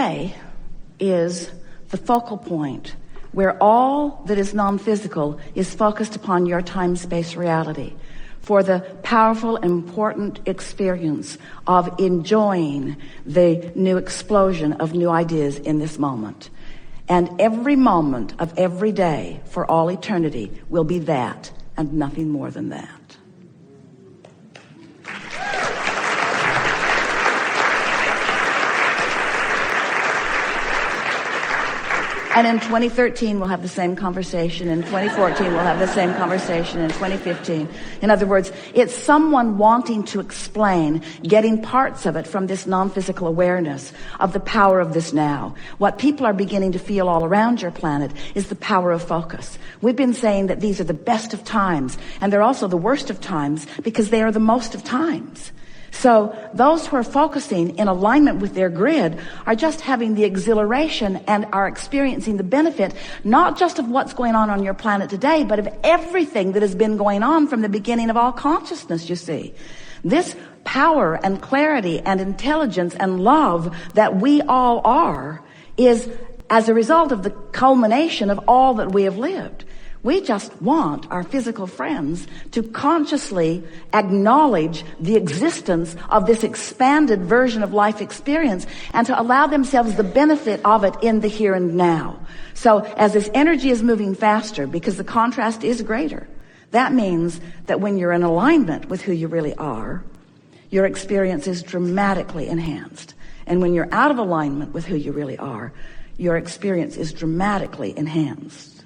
today is the focal point where all that is non-physical is focused upon your time-space reality for the powerful, important experience of enjoying the new explosion of new ideas in this moment. And every moment of every day for all eternity will be that and nothing more than that. And in 2013, we'll have the same conversation. In 2014, we'll have the same conversation. In 2015. In other words, it's someone wanting to explain, getting parts of it from this non-physical awareness of the power of this now. What people are beginning to feel all around your planet is the power of focus. We've been saying that these are the best of times, and they're also the worst of times because they are the most of times. So those who are focusing in alignment with their grid are just having the exhilaration and are experiencing the benefit, not just of what's going on your planet today, but of everything that has been going on from the beginning of all consciousness, you see. This power and clarity and intelligence and love that we all are is as a result of the culmination of all that we have lived. We just want our physical friends to consciously acknowledge the existence of this expanded version of life experience and to allow themselves the benefit of it in the here and now. So as this energy is moving faster, because the contrast is greater, that means that when you're in alignment with who you really are, your experience is dramatically enhanced. And when you're out of alignment with who you really are, your experience is dramatically enhanced.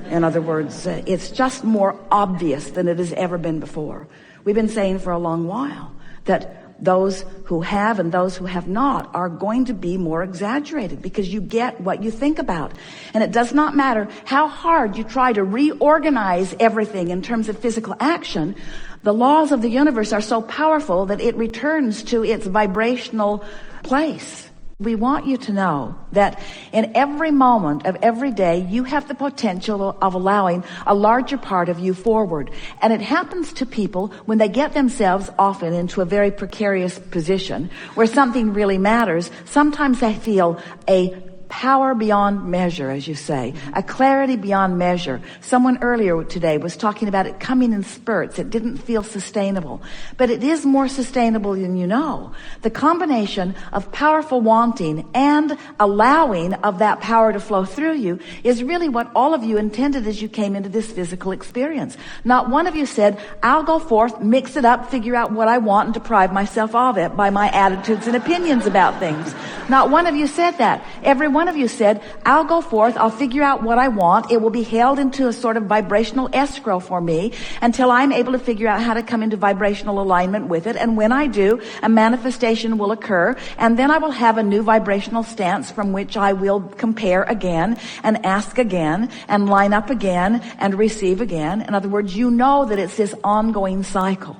In other words, it's just more obvious than it has ever been before. We've been saying for a long while that those who have and those who have not are going to be more exaggerated because you get what you think about. And it does not matter how hard you try to reorganize everything in terms of physical action. The laws of the universe are so powerful that it returns to its vibrational place. We want you to know that in every moment of every day, you have the potential of allowing a larger part of you forward. And it happens to people when they get themselves often into a very precarious position where something really matters. Sometimes they feel a power beyond measure, as you say, a clarity beyond measure. Someone earlier today was talking about it coming in spurts. It didn't feel sustainable, but it is more sustainable than you know. The combination of powerful wanting and allowing of that power to flow through you is really what all of you intended as you came into this physical experience. Not one of you said, I'll go forth, mix it up, figure out what I want and deprive myself of it by my attitudes and opinions about things. Not one of you said that. Every one of you said, I'll go forth, I'll figure out what I want. It will be held into a sort of vibrational escrow for me until I'm able to figure out how to come into vibrational alignment with it. And when I do, a manifestation will occur. And then I will have a new vibrational stance from which I will compare again and ask again and line up again and receive again. In other words, you know that it's this ongoing cycle.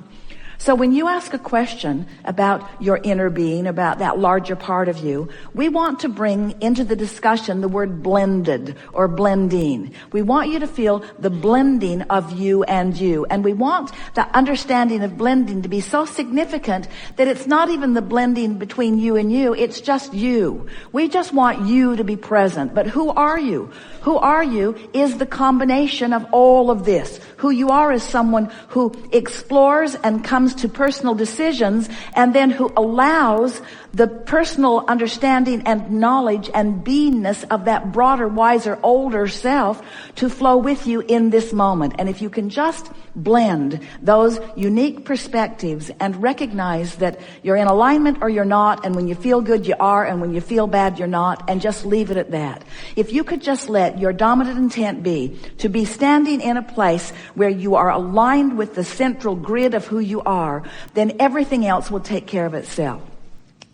So when you ask a question about your inner being, about that larger part of you, we want to bring into the discussion the word blended or blending. We want you to feel the blending of you and you. And we want the understanding of blending to be so significant that it's not even the blending between you and you, it's just you. We just want you to be present. But who are you? Who are you is the combination of all of this. Who you are is someone who explores and comes to personal decisions and then who allows the personal understanding and knowledge and beingness of that broader, wiser, older self to flow with you in this moment. And if you can just blend those unique perspectives and recognize that you're in alignment or you're not, and when you feel good you are, and when you feel bad you're not, and just leave it at that. If you could just let your dominant intent be to be standing in a place where you are aligned with the central grid of who you are, then everything else will take care of itself.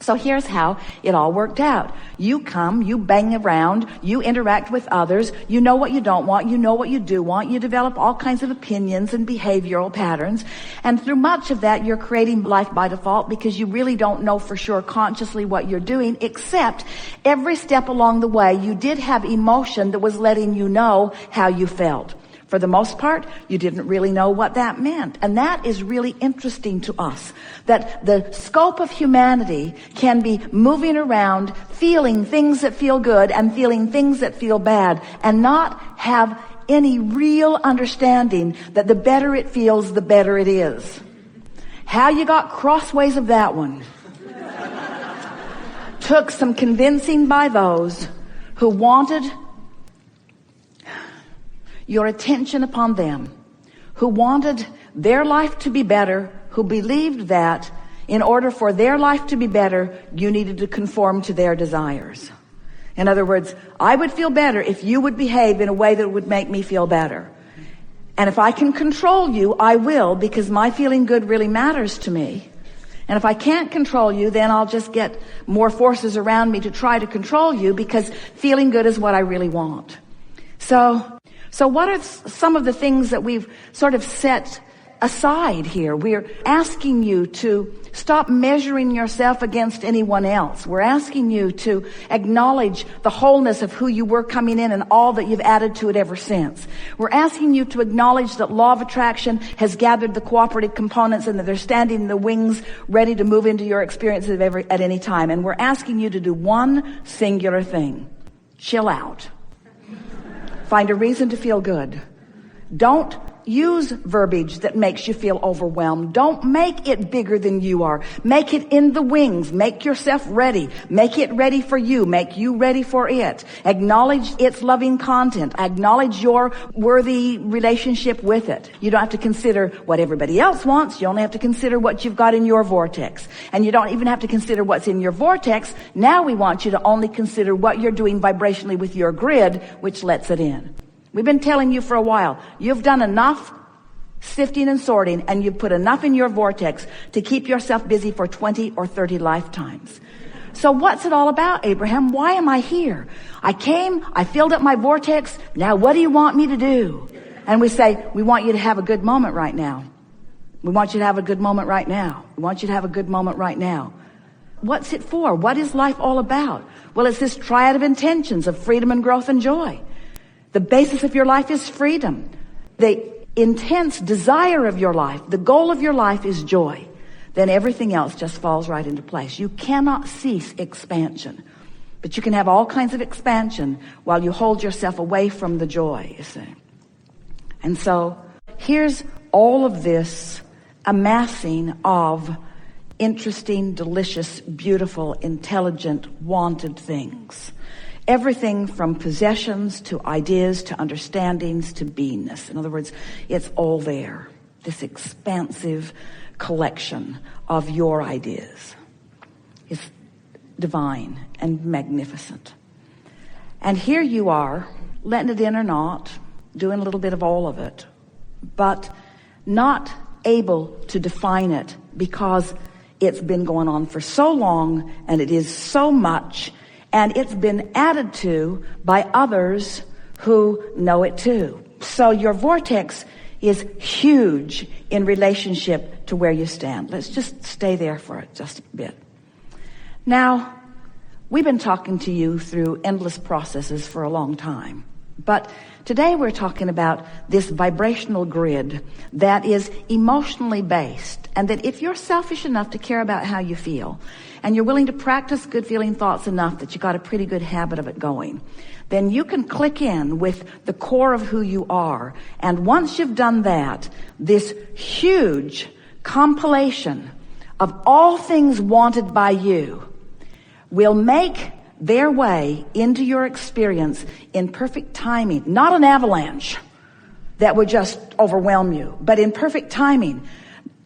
So here's how it all worked out. You come, you bang around, you interact with others, you know what you don't want, you know what you do want, you develop all kinds of opinions and behavioral patterns, and through much of that you're creating life by default because you really don't know for sure consciously what you're doing, except every step along the way you did have emotion that was letting you know how you felt. For the most part, you didn't really know what that meant. And that is really interesting to us, that the scope of humanity can be moving around, feeling things that feel good and feeling things that feel bad, and not have any real understanding that the better it feels, the better it is. How you got crossways of that one took some convincing by those who wanted your attention upon them, who wanted their life to be better, who believed that in order for their life to be better, you needed to conform to their desires. In other words, I would feel better if you would behave in a way that would make me feel better. And if I can control you, I will, because my feeling good really matters to me. And if I can't control you, then I'll just get more forces around me to try to control you, because feeling good is what I really want. So what are some of the things that we've sort of set aside here? We're asking you to stop measuring yourself against anyone else. We're asking you to acknowledge the wholeness of who you were coming in and all that you've added to it ever since. We're asking you to acknowledge that law of attraction has gathered the cooperative components and that they're standing in the wings ready to move into your experiences at any time. And we're asking you to do one singular thing. Chill out. Find a reason to feel good. Don't use verbiage that makes you feel overwhelmed. Don't make it bigger than you are. Make it in the wings. Make yourself ready. Make it ready for you. Make you ready for it. Acknowledge its loving content. Acknowledge your worthy relationship with it. You don't have to consider what everybody else wants. You only have to consider what you've got in your vortex. And you don't even have to consider what's in your vortex. Now we want you to only consider what you're doing vibrationally with your grid, which lets it in. We've been telling you for a while, you've done enough sifting and sorting, and you've put enough in your vortex to keep yourself busy for 20 or 30 lifetimes. So what's it all about, Abraham? Why am I here? I came, I filled up my vortex, now what do you want me to do? And we say, we want you to have a good moment right now. We want you to have a good moment right now. We want you to have a good moment right now. What's it for? What is life all about? Well, it's this triad of intentions of freedom and growth and joy. The basis of your life is freedom. The intense desire of your life, the goal of your life is joy. Then everything else just falls right into place. You cannot cease expansion. But you can have all kinds of expansion while you hold yourself away from the joy, you see. And so here's all of this amassing of interesting, delicious, beautiful, intelligent, wanted things. Everything from possessions to ideas to understandings to beingness. In other words, it's all there. This expansive collection of your ideas is divine and magnificent. And here you are, letting it in or not, doing a little bit of all of it, but not able to define it because it's been going on for so long and it is so much. And it's been added to by others who know it too. So your vortex is huge in relationship to where you stand. Let's just stay there for just a bit. Now, we've been talking to you through endless processes for a long time. But today we're talking about this vibrational grid that is emotionally based, and that if you're selfish enough to care about how you feel, and you're willing to practice good feeling thoughts enough that you got a pretty good habit of it going, then you can click in with the core of who you are. And once you've done that, this huge compilation of all things wanted by you will make their way into your experience in perfect timing. Not an avalanche that would just overwhelm you, but in perfect timing.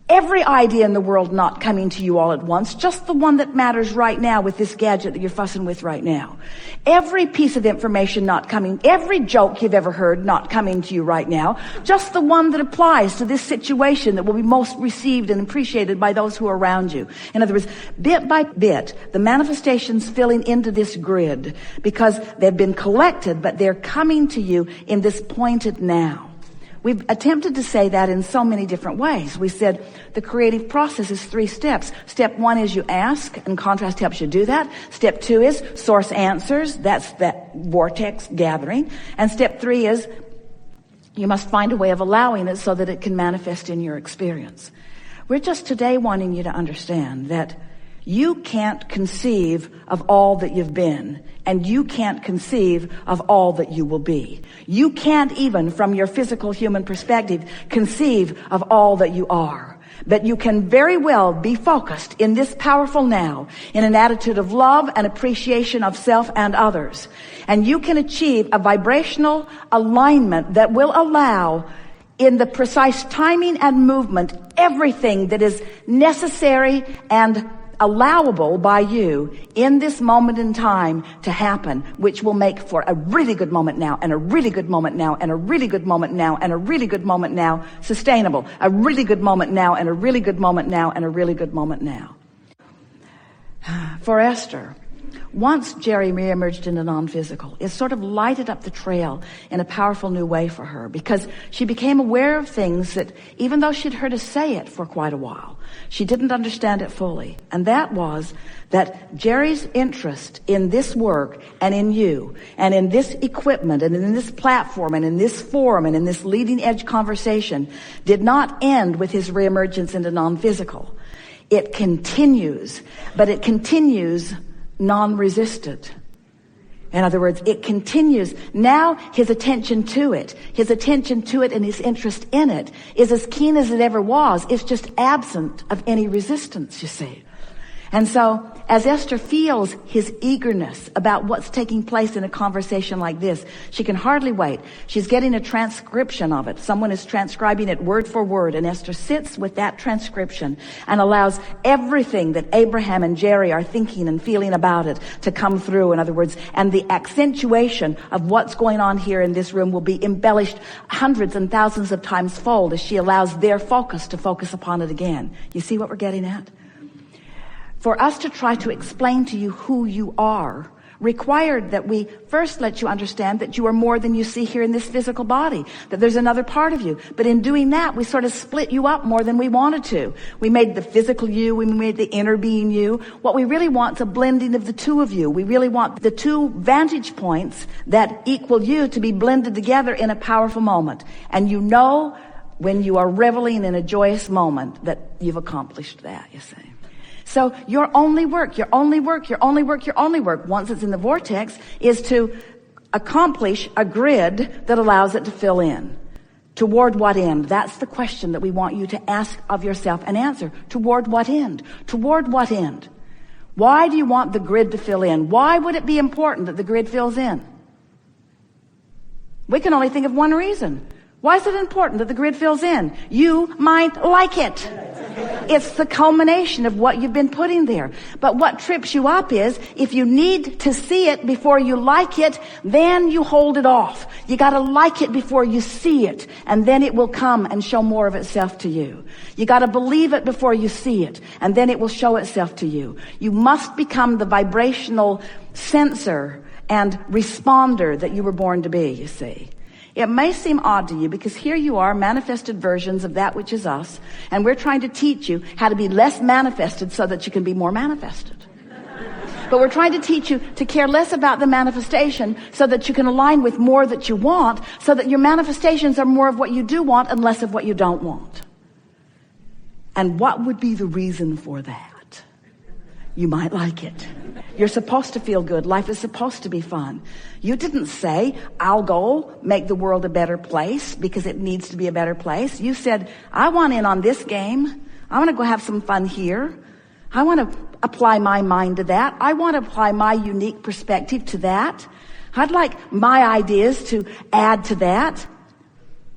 Every idea in the world not coming to you all at once, just the one that matters right now with this gadget that you're fussing with right now. Every piece of information not coming, every joke you've ever heard not coming to you right now, just the one that applies to this situation that will be most received and appreciated by those who are around you. In other words, bit by bit, the manifestations filling into this grid because they've been collected, but they're coming to you in this pointed now. We've attempted to say that in so many different ways. We said the creative process is 3 steps. Step 1 is you ask, and contrast helps you do that. Step 2 is source answers. That's that vortex gathering. And step 3 is You must find a way of allowing it so that it can manifest in your experience. We're just today wanting you to understand that you can't conceive of all that you've been, and you can't conceive of all that you will be. You can't even, from your physical human perspective, conceive of all that you are. But you can very well be focused in this powerful now, in an attitude of love and appreciation of self and others. And you can achieve a vibrational alignment that will allow, in the precise timing and movement, everything that is necessary and allowable by you in this moment in time to happen, which will make for a really good moment now, and a really good moment now, and a really good moment now, and a really good moment now, sustainable, a really good moment now, and a really good moment now, and a really good moment now. For Esther, once Jerry reemerged in the non-physical, it sort of lighted up the trail in a powerful new way for her, because she became aware of things that, even though she'd heard us say it for quite a while, she didn't understand it fully. And that was that Jerry's interest in this work and in you and in this equipment and in this platform and in this forum and in this leading edge conversation did not end with his reemergence into non-physical. It continues, but it continues non-resisted. In other words, it continues. Now his attention to it and his interest in it is as keen as it ever was. It's just absent of any resistance, you see. And so as Esther feels his eagerness about what's taking place in a conversation like this, she can hardly wait. She's getting a transcription of it. Someone is transcribing it word for word, and Esther sits with that transcription and allows everything that Abraham and Jerry are thinking and feeling about it to come through. In other words, and the accentuation of what's going on here in this room will be embellished hundreds and thousands of times fold as she allows their focus to focus upon it again. You see what we're getting at? For us to try to explain to you who you are required that we first let you understand that you are more than you see here in this physical body, that there's another part of you. But in doing that, we sort of split you up more than we wanted to. We made the physical you, we made the inner being you. What we really want is a blending of the two of you. We really want the two vantage points that equal you to be blended together in a powerful moment. And you know when you are reveling in a joyous moment that you've accomplished that, you see. So your only work, once it's in the vortex, is to accomplish a grid that allows it to fill in. Toward what end? That's the question that we want you to ask of yourself and answer. Toward what end? Toward what end? Why do you want the grid to fill in? Why would it be important that the grid fills in? We can only think of one reason. Why is it important that the grid fills in? You might like it. It's the culmination of what you've been putting there. But what trips you up is, if you need to see it before you like it, then you hold it off. You gotta like it before you see it, and then it will come and show more of itself to you. You gotta believe it before you see it, and then it will show itself to you. You must become the vibrational sensor and responder that you were born to be, you see. It may seem odd to you because here you are, manifested versions of that which is us, and we're trying to teach you how to be less manifested so that you can be more manifested. But we're trying to teach you to care less about the manifestation so that you can align with more that you want, so that your manifestations are more of what you do want and less of what you don't want. And what would be the reason for that? You might like it. You're supposed to feel good. Life is supposed to be fun. You didn't say, I'll go make the world a better place because it needs to be a better place. You said, I want in on this game. I want to go have some fun here. I want to apply my mind to that. I want to apply my unique perspective to that. I'd like my ideas to add to that.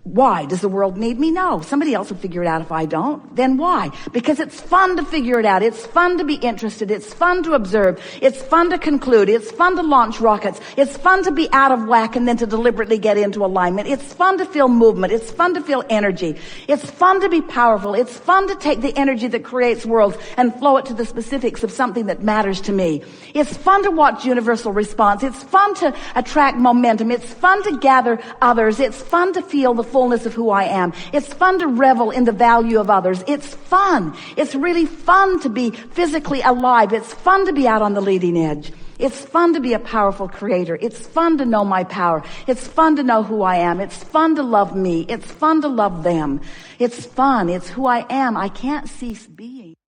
Why? Does the world need me? No. Somebody else will figure it out if I don't. Then why? Because it's fun to figure it out. It's fun to be interested. It's fun to observe. It's fun to conclude. It's fun to launch rockets. It's fun to be out of whack and then to deliberately get into alignment. It's fun to feel movement. It's fun to feel energy. It's fun to be powerful. It's fun to take the energy that creates worlds and flow it to the specifics of something that matters to me. It's fun to watch universal response. It's fun to attract momentum. It's fun to gather others. It's fun to feel the fullness of who I am. It's fun to revel in the value of others. It's fun. It's really fun to be physically alive. It's fun to be out on the leading edge. It's fun to be a powerful creator. It's fun to know my power. It's fun to know who I am. It's fun to love me. It's fun to love them. It's fun. It's who I am. I can't cease being.